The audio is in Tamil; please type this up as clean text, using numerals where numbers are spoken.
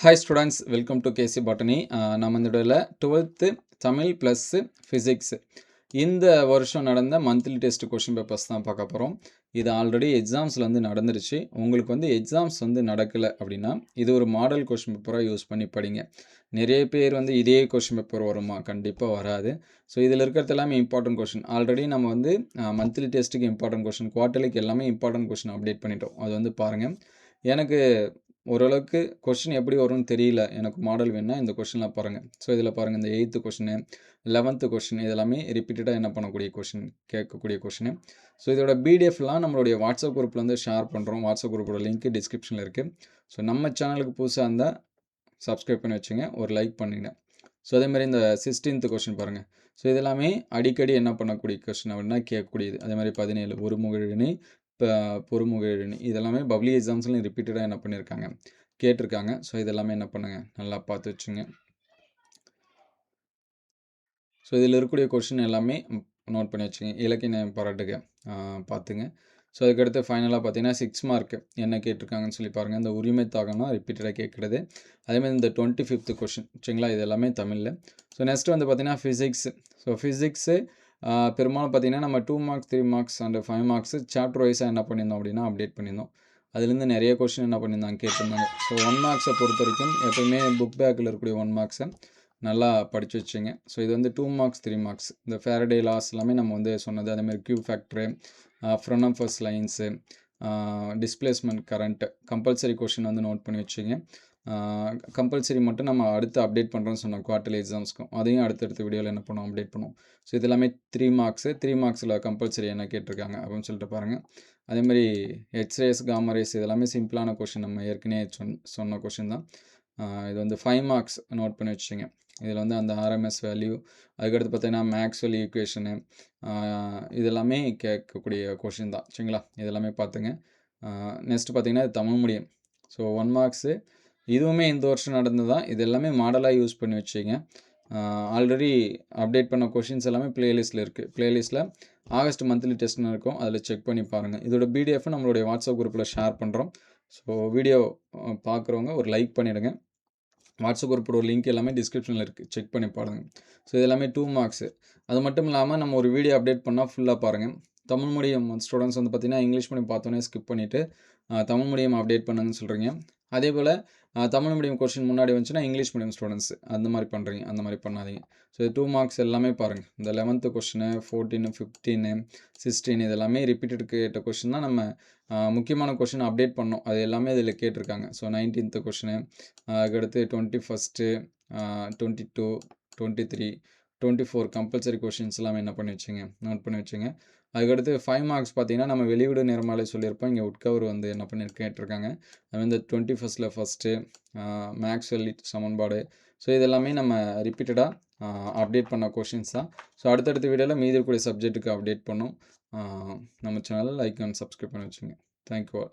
Hi students, welcome to KC Botany. நம்ம இந்த வீடியோவில் 12th தமிழ் ப்ளஸ் ஃபிசிக்ஸ் இந்த வருஷம் நடந்த மந்த்லி டெஸ்ட் கொஷின் பேப்பர்ஸ் தான் பார்க்க போகிறோம். இது ஆல்ரெடி எக்ஸாம்ஸில் வந்து நடந்துருச்சு. உங்களுக்கு வந்து எக்ஸாம்ஸ் வந்து நடக்கலை அப்படின்னா இது ஒரு மாடல் கொஷின் பேப்பராக யூஸ் பண்ணி படிங்க. நிறைய பேர் வந்து இதே கொஷின் பேப்பர் வருமா? கண்டிப்பாக வராது. ஸோ இதில் இருக்கிறது எல்லாமே இம்பார்ட்டன்ட் கொஷின். ஆல்ரெடி நம்ம வந்து மந்த்லி டெஸ்ட்டுக்கு இம்பார்ட்டன்ட் கொஷின், குவார்ட்டர்லிக்கு எல்லாமே இம்பார்ட்டன்ட் கொஷின் அப்டேட் பண்ணிட்டோம். அது வந்து பாருங்கள். எனக்கு ஓரளவுக்கு கொஷின் எப்படி வரும்னு தெரியல, எனக்கு மாடல் வேணுன்னா இந்த கொஷின்லாம் பாருங்கள். ஸோ இதில் பாருங்கள், இந்த 8th கொஷினு, 11th கொஷின் இதெல்லாமே ரிப்பீட்டடாக என்ன பண்ணக்கூடிய கொஷின், கேட்கக்கூடிய கொஷினு. ஸோ இதோட பிடிஎஃப்லாம் நம்மளுடைய வாட்ஸ்அப் குரூப்பில் வந்து ஷேர் பண்ணுறோம். வாட்ஸ்அப் குரூப்போட லிங்க் டிஸ்கிரிப்ஷனில் இருக்குது. ஸோ நம்ம சேனலுக்கு புதுசாக இருந்தால் சப்ஸ்கிரைப் பண்ணி வச்சுங்க, ஒரு லைக் பண்ணுங்க. ஸோ அதேமாதிரி இந்த 16th கொஷின் பாருங்கள். ஸோ இதெல்லாமே அடிக்கடி என்ன பண்ணக்கூடிய கொஷின் அப்படின்னா கேட்கக்கூடியது. அதேமாதிரி 17 ஒருமுகழினி, இப்போ பொறுமுகழினி இதெல்லாமே பப்ளிக் எக்ஸாம்ஸ்லையும் ரிப்பீட்டடாக என்ன பண்ணியிருக்காங்க, கேட்டிருக்காங்க. ஸோ இதெல்லாமே என்ன பண்ணுங்கள், நல்லா பார்த்து வச்சுங்க. ஸோ இதில் இருக்கக்கூடிய கொஷின் எல்லாமே நோட் பண்ணி வச்சுங்க. இலக்கிய பாராட்டுக பார்த்துங்க. ஸோ அதுக்கடுத்து ஃபைனலாக பார்த்தீங்கன்னா 6 மார்க் என்ன கேட்டிருக்காங்கன்னு சொல்லி பாருங்கள். இந்த உரிமை தாகம்னா ரிப்பீட்டடாக கேட்குறது. அதேமாதிரி இந்த 25th கொஷின் சரிங்களா, இது எல்லாமே தமிழில். ஸோ நெக்ஸ்ட் வந்து பார்த்தீங்கன்னா ஃபிசிக்ஸ். ஸோ ஃபிசிக்ஸு பெரும்பாலும் பார்த்தீங்கன்னா நம்ம 2 marks 3 marks and 5 marks chapter வைஸாக என்ன பண்ணியிருந்தோம் அப்படின்னா அப்டேட் பண்ணியிருந்தோம். அதுலேருந்து நிறைய கொஷின் என்ன பண்ணியிருந்தாங்க, கேட்டிருந்தாங்க. ஸோ 1 மார்க்ஸை பொறுத்த வரைக்கும் எப்போயுமே புக் பேக்கில் இருக்கக்கூடிய 1 மார்க்ஸை நல்லா படித்து வச்சுங்க. ஸோ இது வந்து 2 மார்க்ஸ் 3 மார்க்ஸ் இந்த ஃபேரடே லாஸ் எல்லாமே நம்ம வந்து சொன்னது. அதேமாதிரி Q factor, Fraunhofer lines, displacement current compulsory question வந்து நோட் பண்ணி வச்சுங்க. கம்பல்சரி மட்டும் நம்ம அடுத்து அப்டேட் பண்ணுறோன்னு சொன்னோம் குவார்ட்டர்லி எக்ஸாம்ஸ்க்கும். அதையும் அடுத்தடுத்த வீடியோவில் என்ன பண்ணுவோம், அப்டேட் பண்ணுவோம். ஸோ இது எல்லாமே 3 மார்க்ஸு. 3 மார்க்ஸில் கம்பல்சரி என்ன கேட்டிருக்காங்க அப்படின்னு சொல்லிட்டு பாருங்கள். அதேமாதிரி எக்ஸ்ரேஸ், காமா ரேஸ் இதெல்லாமே சிம்பிளான கொஷின், நம்ம ஏற்கனவே சொன்ன கொஷின் தான். இது வந்து 5 மார்க்ஸ் நோட் பண்ணி வச்சுங்க. இதில் வந்து அந்த ஆர்எம்எஸ் வேல்யூ, அதுக்கடுத்து பார்த்தீங்கன்னா மேக்ஸ்வெல் ஈக்குவேஷனு இதெல்லாமே கேட்கக்கூடிய கொஷின் தான் சரிங்களா. இதெல்லாமே பார்த்துங்க. நெக்ஸ்ட்டு பார்த்தீங்கன்னா தமிழ் மீடியம். ஸோ 1 மார்க்ஸு இதுவுமே இந்த வருஷம் நடந்தது தான். இது எல்லாமே மாடலாக யூஸ் பண்ணி வச்சுங்க. ஆல்ரெடி அப்டேட் பண்ண கொஷின்ஸ் எல்லாமே ப்ளேலிஸ்ட்டில் இருக்குது. ப்ளேலிஸ்ட்டில் ஆகஸ்ட் மந்த்லி டெஸ்ட்னு இருக்கும், அதில் செக் பண்ணி பாருங்கள். இதோட பிடிஎஃப் நம்மளுடைய வாட்ஸ்அப் குரூப்பில் ஷேர் பண்ணுறோம். ஸோ வீடியோ பார்க்குறவங்க ஒரு லைக் பண்ணிவிடுங்க. வாட்ஸ்அப் குரூப்போட லிங்க் எல்லாமே டிஸ்கிரிப்ஷனில் இருக்குது, செக் பண்ணி பாருங்கள். ஸோ இது எல்லாமே 2 மார்க்ஸு. அது மட்டும் இல்லாமல் நம்ம ஒரு வீடியோ அப்டேட் பண்ணால் ஃபுல்லாக பாருங்கள். தமிழ் மீடியம் ஸ்டூடெண்ட்ஸ் வந்து பார்த்திங்கன்னா இங்கிலீஷ் மீடியம் பார்த்தோன்னே ஸ்கிப் பண்ணிவிட்டு தமிழ் மீடியம் அப்டேட் பண்ணுங்கன்னு சொல்கிறீங்க. அதே போல் தமிழ் மீடியம் கொஷின் முன்னாடி வந்துச்சுன்னா இங்கிலீஷ் மீடியம் ஸ்டூடெண்ட்ஸ் அந்த மாதிரி பண்ணுறீங்க. அந்த மாதிரி பண்ணாதீங்க. ஸோ 2 மார்க்ஸ் எல்லாமே பாருங்கள். இந்த 11th கொஷினு, 14, 15, 16 இது எல்லாமே ரிப்பீட்டட் கேட்ட கொஷின் தான். நம்ம முக்கியமான கொஷின் அப்டேட் பண்ணோம், அது எல்லாமே இதில் கேட்டிருக்காங்க. ஸோ 19th கொஷினு, அதுக்கடுத்து 21st, 22, 23, 24 கம்பல்சரி கொஷின்ஸ் எல்லாமே என்ன பண்ணி வச்சுங்க, நோட் பண்ணி வச்சுங்க. அதுக்கடுத்து 5 மார்க்ஸ் பார்த்தீங்கன்னா நம்ம வெளிவிடு நிறமாலை சொல்லியிருப்போம். இங்கே உட்கவர் வந்து என்ன பண்ணி கேட்டிருக்காங்க. அது வந்து 21st ஃபஸ்ட்டு மேக்ஸ்வெல் சமன்பாடு. ஸோ இதெல்லாமே நம்ம ரிப்பீட்டடாக அப்டேட் பண்ண கொஷின்ஸ் தான். ஸோ அடுத்தடுத்த வீடியோவில் மீதி இருக்கக்கூடிய சப்ஜெக்ட்டுக்கு அப்டேட் பண்ணோம். நம்ம சேனலை லைக் அண்ட் சப்ஸ்கிரைப் பண்ணி வச்சுங்க. Thank you all.